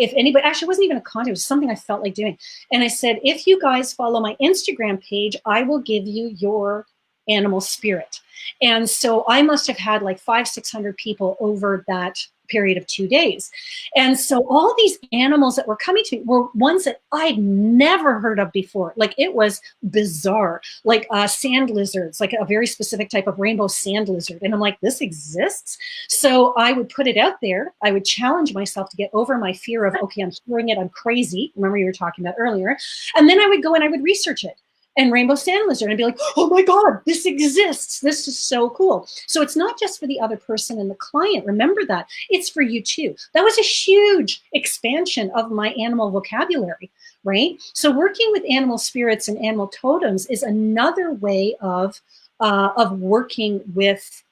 if anybody, actually it wasn't even a contest, it was something I felt like doing. And I said, if you guys follow my Instagram page, I will give you your animal spirit. And so I must have had like 500-600 people over that period of 2 days. And so all these animals that were coming to me were ones that I'd never heard of before. Like it was bizarre, like sand lizards, like a very specific type of rainbow sand lizard. And I'm like, this exists. So I would put it out there. I would challenge myself to get over my fear of, okay, I'm hearing it, I'm crazy. Remember you were talking about earlier. And then I would go and I would research it. And rainbow sand lizard, and I'd be like, oh my God, this exists. This is so cool. So it's not just for the other person and the client. Remember that. It's for you too. That was a huge expansion of my animal vocabulary, right? So working with animal spirits and animal totems is another way of working with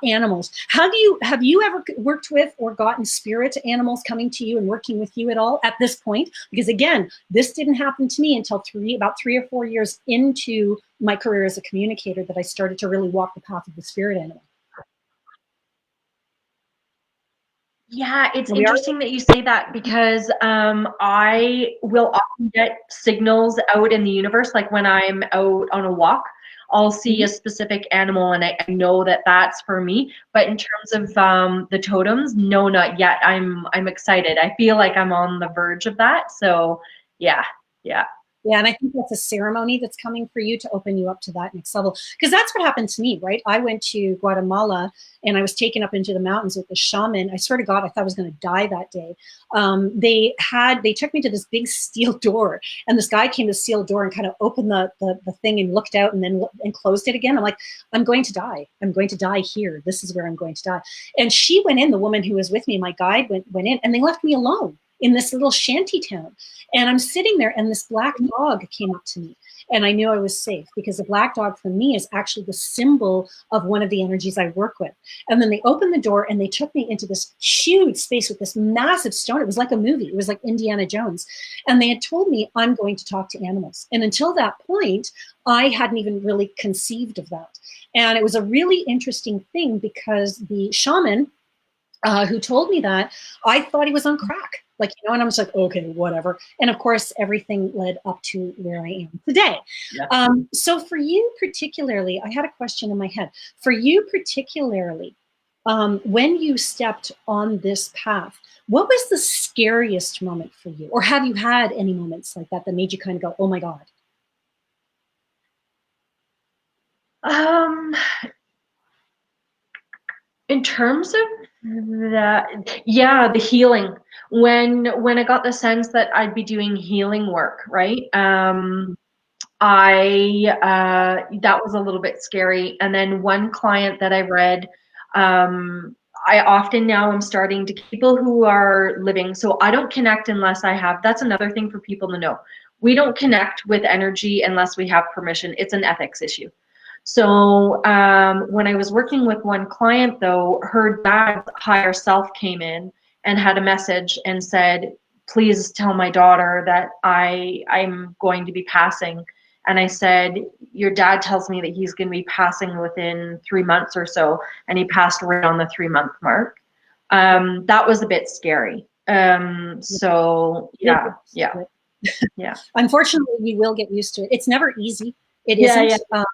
animals. Have you ever worked with or gotten spirit animals coming to you and working with you at all at this point? Because again, this didn't happen to me until about 3 or 4 years into my career as a communicator that I started to really walk the path of the spirit animal. Yeah, it's interesting that you say that because I will often get signals out in the universe, like when I'm out on a walk. I'll see a specific animal and I know that that's for me. But in terms of the totems, no, not yet. I'm excited. I feel like I'm on the verge of that. So yeah. Yeah, and I think that's a ceremony that's coming for you to open you up to that next level. Because that's what happened to me, right? I went to Guatemala and I was taken up into the mountains with the shaman. I swear to God, I thought I was going to die that day. They took me to this big steel door, and this guy came to the steel door and kind of opened the thing and looked out and then and closed it again. I'm like, I'm going to die. I'm going to die here. This is where I'm going to die. And she went in, the woman who was with me, my guide went in, and they left me alone in this little shanty town. And I'm sitting there and this black dog came up to me, and I knew I was safe because the black dog for me is actually the symbol of one of the energies I work with. And then they opened the door and they took me into this huge space with this massive stone. It was like a movie. It was like Indiana Jones. And they had told me, I'm going to talk to animals. And until that point, I hadn't even really conceived of that. And it was a really interesting thing because the shaman who told me that, I thought he was on crack. Like, and I'm just like, okay, whatever. And of course, everything led up to where I am today. Yeah. So for you particularly, I had a question in my head. For you particularly, when you stepped on this path, what was the scariest moment for you? Or have you had any moments like that that made you kind of go, oh my God? In terms of that, yeah, the healing. When I got the sense that I'd be doing healing work, right? That was a little bit scary. And then one client that I read, I often now am starting to people who are living. So I don't connect unless I have. That's another thing for people to know. We don't connect with energy unless we have permission. It's an ethics issue. So when I was working with one client, though, her dad's higher self came in and had a message and said, please tell my daughter that I'm going to be passing. And I said, your dad tells me that he's going to be passing within 3 months or so. And he passed right on the 3-month mark. That was a bit scary. So yeah. Unfortunately, you will get used to it. It's never easy. It isn't. Yeah.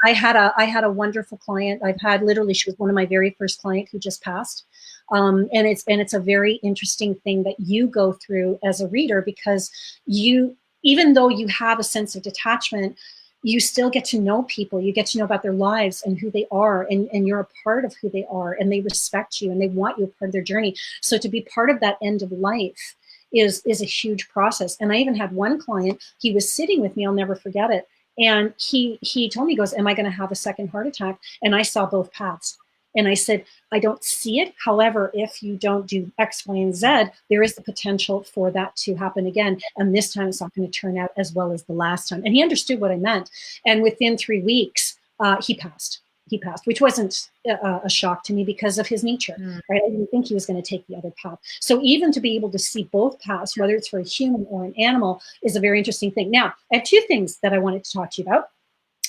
I had a wonderful client. I've had literally, she was one of my very first clients who just passed. And it's a very interesting thing that you go through as a reader, because you, even though you have a sense of detachment, you still get to know people. You get to know about their lives and who they are, and you're a part of who they are, and they respect you and they want you a part of their journey. So to be part of that end of life is a huge process. And I even had one client, he was sitting with me, I'll never forget it. And he told me, he goes, am I going to have a second heart attack? And I saw both paths. And I said, I don't see it. However, if you don't do X, Y, and Z, there is the potential for that to happen again. And this time it's not going to turn out as well as the last time. And he understood what I meant. And within 3 weeks, he passed. He passed, which wasn't a shock to me because of his nature, right? I didn't think he was going to take the other path. So even to be able to see both paths, whether it's for a human or an animal, is a very interesting thing. Now, I have 2 things that I wanted to talk to you about.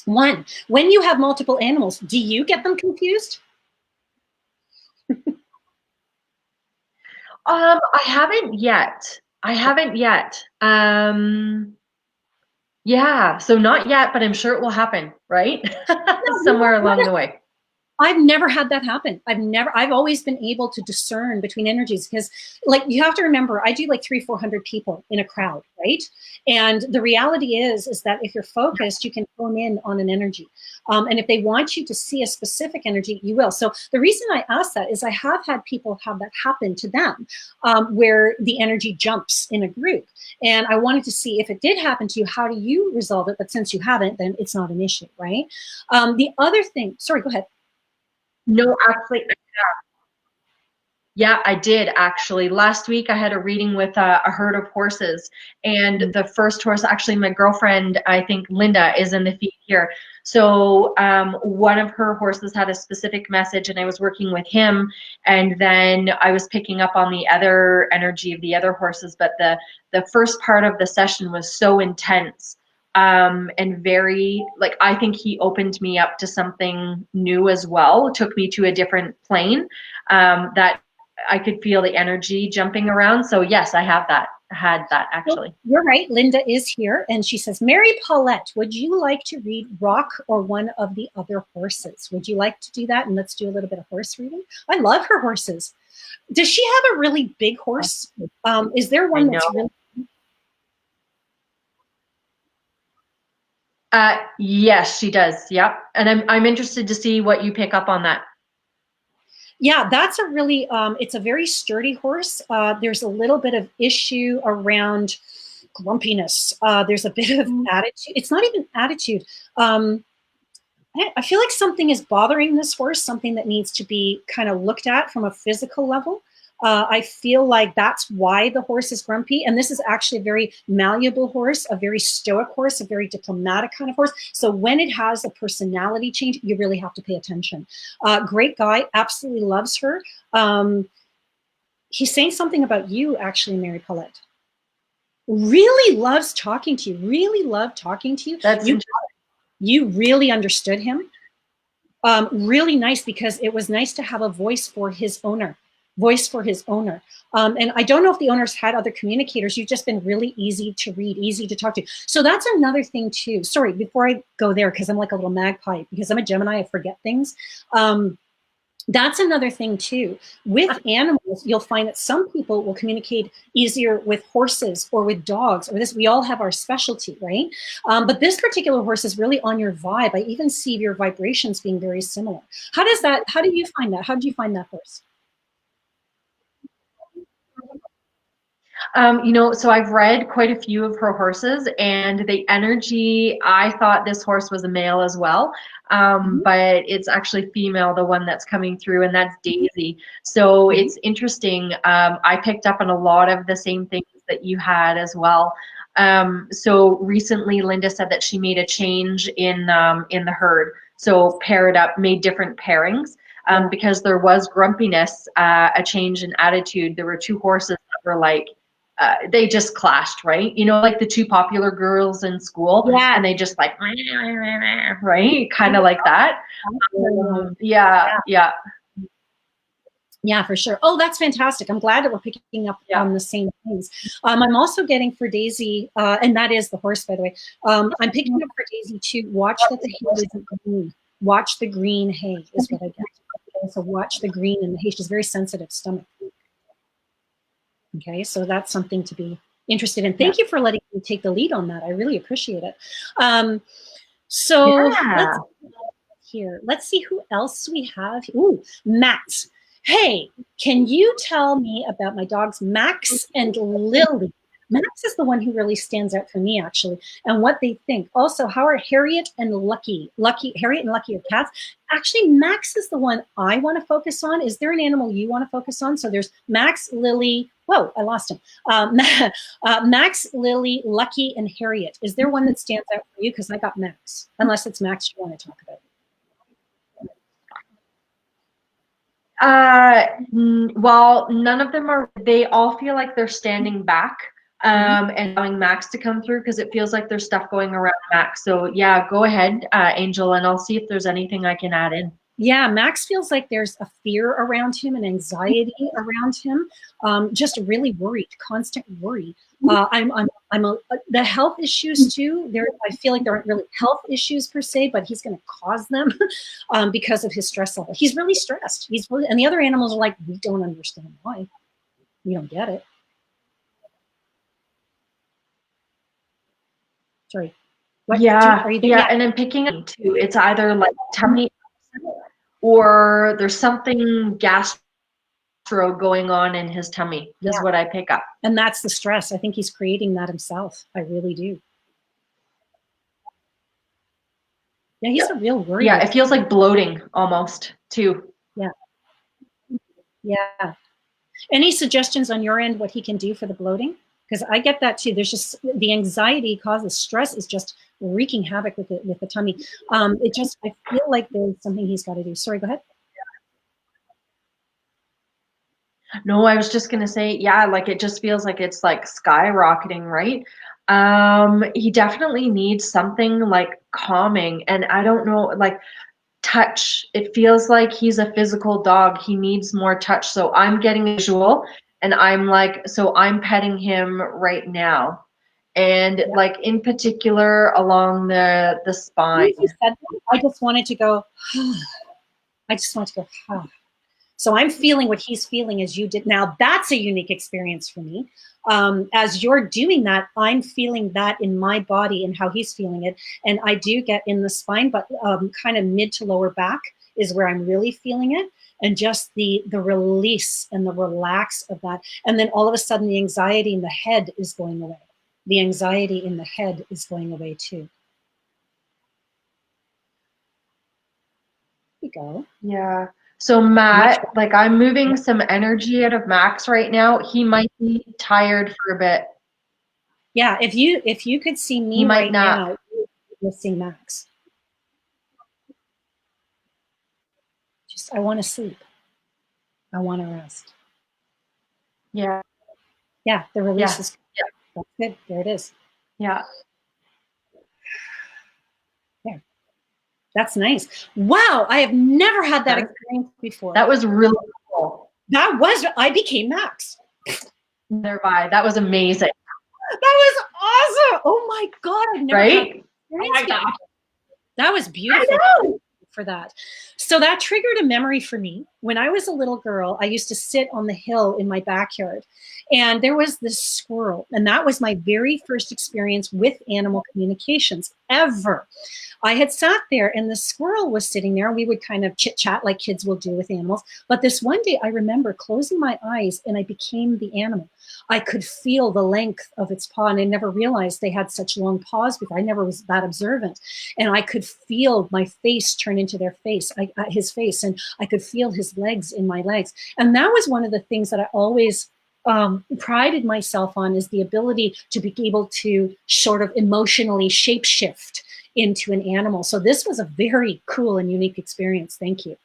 One, when you have multiple animals, do you get them confused? I haven't yet. Yeah, so not yet, but I'm sure it will happen, right? Somewhere along the way. I've never had that happen. I've always been able to discern between energies, because like, you have to remember, I do like 300-400 people in a crowd, right? And the reality is that if you're focused, you can hone in on an energy. And if they want you to see a specific energy, you will. So the reason I ask that is I have had people have that happen to them, where the energy jumps in a group. And I wanted to see, if it did happen to you, how do you resolve it? But since you haven't, then it's not an issue, right? The other thing, sorry, go ahead. No, actually, yeah, I did actually. Last week I had a reading with a herd of horses, and the first horse, actually my girlfriend, I think Linda, is in the feed here. So one of her horses had a specific message, and I was working with him, and then I was picking up on the other energy of the other horses. But the first part of the session was so intense. And very, like, I think he opened me up to something new as well, took me to a different plane, that I could feel the energy jumping around. So yes, I have that. had that actually. You're right. Linda is here, and she says, Mary Paulette, would you like to read Rock or one of the other horses? Would you like to do that? And let's do a little bit of horse reading. I love her horses. Does she have a really big horse? Is there one that's really? Yes, she does. Yep. And I'm interested to see what you pick up on that. Yeah, that's a really, it's a very sturdy horse. There's a little bit of issue around grumpiness. There's a bit of attitude. It's not even attitude. I feel like something is bothering this horse, something that needs to be kind of looked at from a physical level. I feel like that's why the horse is grumpy. And this is actually a very malleable horse, a very stoic horse, a very diplomatic kind of horse. So when it has a personality change, you really have to pay attention. Great guy, absolutely loves her. He's saying something about you, actually, Mary Paulette. Really loves talking to you, really loved talking to you. That's you really understood him. Really nice, because it was nice to have a voice for his owner. And I don't know if the owners had other communicators. You've just been really easy to read, easy to talk to. So that's another thing too. Sorry, before I go there, because I'm like a little magpie, because I'm a Gemini, I forget things. That's another thing too. With animals, you'll find that some people will communicate easier with horses or with dogs or this. We all have our specialty, right? But this particular horse is really on your vibe. I even see your vibrations being very similar. How do you find that? How did you find that horse? So I've read quite a few of her horses, and the energy, I thought this horse was a male as well, but it's actually female, the one that's coming through, and that's Daisy. So it's interesting. I picked up on a lot of the same things that you had as well. So recently, Linda said that she made a change in the herd. So paired up, made different pairings. Because there was grumpiness, a change in attitude. There were two horses that were like, they just clashed, right? You know, like the two popular girls in school, Yeah. and they just like, right? Kind of like that. Yeah. Yeah, for sure. Oh, that's fantastic. I'm glad that we're picking up on the same things. I'm also getting for Daisy, and that is the horse, by the way. I'm picking up for Daisy to watch that the hay isn't green. Watch the green hay is what I get. Okay, so watch the green in the hay. She's very sensitive stomach. Okay, so that's something to be interested in. Thank you for letting me take the lead on that. I really appreciate it. Let's see who else we have. Ooh, Max. Hey, can you tell me about my dogs Max and Lily? Max is the one who really stands out for me, actually, and what they think. Also, how are Harriet and Lucky? Harriet and Lucky are cats. Actually, Max is the one I want to focus on. Is there an animal you want to focus on? So there's Max, Lily. Whoa, I lost him. Max, Lily, Lucky, and Harriet. Is there one that stands out for you? Because I got Max. Unless it's Max you want to talk about. Well, none of them are. They all feel like they're standing back. And allowing Max to come through, because it feels like there's stuff going around Max. So yeah, go ahead, Angel, and I'll see if there's anything I can add in. Yeah, Max feels like there's a fear around him, an anxiety around him, just really worried, constant worry. The health issues too. I feel like there aren't really health issues per se, but he's going to cause them because of his stress level. He's really stressed. And the other animals are like, we don't understand why. We don't get it. Sorry. And I'm picking up too. It's either like tummy or there's something gastro going on in his tummy is what I pick up. And that's the stress. I think he's creating that himself. I really do. Yeah, he's a real worry. Yeah, it feels like bloating almost too. Yeah. Any suggestions on your end what he can do for the bloating? Because I get that too. There's just the anxiety causes stress is just wreaking havoc with the tummy. I feel like there's something he's got to do. Sorry, go ahead. No, I was just gonna say, like it just feels like it's like skyrocketing, right? He definitely needs something like calming, and I don't know, like touch. It feels like he's a physical dog. He needs more touch. So I'm getting a visual, And I'm like, so I'm petting him right now. And like in particular along the spine. You said that, I just wanted to go, I just want to go, So I'm feeling what he's feeling as you did. Now that's a unique experience for me. As you're doing that, I'm feeling that in my body and how he's feeling it. And I do get in the spine, but kind of mid to lower back is where I'm really feeling it. And just the release and the relax of that. And then all of a sudden the anxiety in the head is going away. The anxiety in the head is going away too. There you go. Yeah. So Matt, like I'm moving some energy out of Max right now. He might be tired for a bit. Yeah, if you could see me right now, you'll see Max. Just I want to sleep. I want to rest. Yeah. Yeah, the release is good. That's good. There it is. Yeah. There. That's nice. Wow, I have never had that experience before. That was really cool. I became Max. Thereby, that was amazing. That was awesome. Oh my God, I've never had that experience. That was beautiful. For that. So that triggered a memory for me. When I was a little girl, I used to sit on the hill in my backyard and there was this squirrel. And that was my very first experience with animal communications ever. I had sat there and the squirrel was sitting there. We would kind of chit chat like kids will do with animals. But this one day I remember closing my eyes and I became the animal. I could feel the length of its paw and I never realized they had such long paws before. I never was that observant. And I could feel my face turn into their face, his face, and I could feel his legs in my legs. And that was one of the things that I always prided myself on, is the ability to be able to sort of emotionally shapeshift into an animal. So this was a very cool and unique experience. Thank you.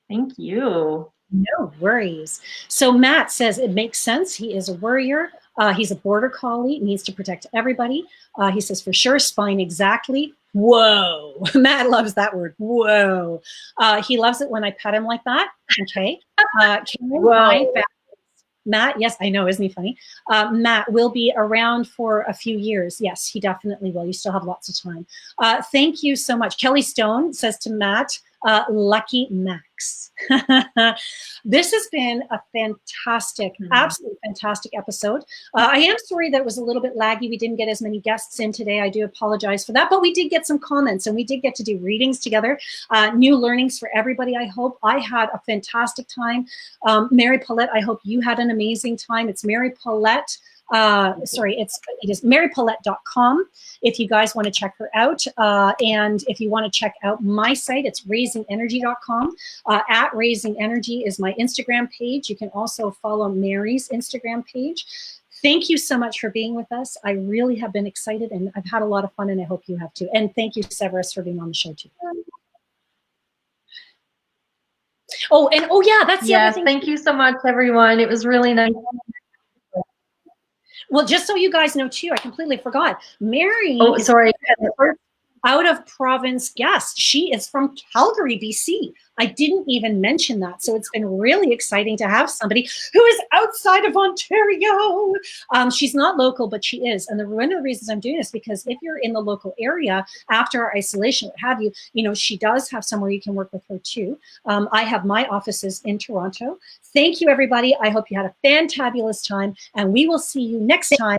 Thank you. No worries. So Matt says it makes sense. He is a worrier. He's a border collie, needs to protect everybody. He says for sure, spine exactly. Whoa. Matt loves that word. Whoa. He loves it when I pet him like that. Okay. Matt, yes, I know, isn't he funny? Matt will be around for a few years. Yes, he definitely will. You still have lots of time. Thank you so much. Kelly Stone says to Matt, lucky Max. This has been a fantastic, absolutely fantastic episode. I am sorry that it was a little bit laggy. We didn't get as many guests in today. I do apologize for that, but we did get some comments and we did get to do readings together. New learnings for everybody, I hope. I had a fantastic time. Mary Paulette, I hope you had an amazing time. It's Mary Paulette. It is marypaulette.com if you guys want to check her out. And if you want to check out my site, it's raisingenergy.com. At Raising Energy is my Instagram page. You can also follow Mary's Instagram page. Thank you so much for being with us. I really have been excited and I've had a lot of fun and I hope you have too. And thank you, Severus, for being on the show too. Oh, and yeah, that's the other thing. Thank you so much, everyone. It was really nice. Well, just so you guys know too, I completely forgot. Mary is out of province guest. She is from Calgary, BC. I didn't even mention that. So it's been really exciting to have somebody who is outside of Ontario. She's not local, but she is. And one of the reasons I'm doing this, because if you're in the local area after our isolation, what have you, she does have somewhere you can work with her too. I have my offices in Toronto. Thank you, everybody. I hope you had a fantabulous time and we will see you next time.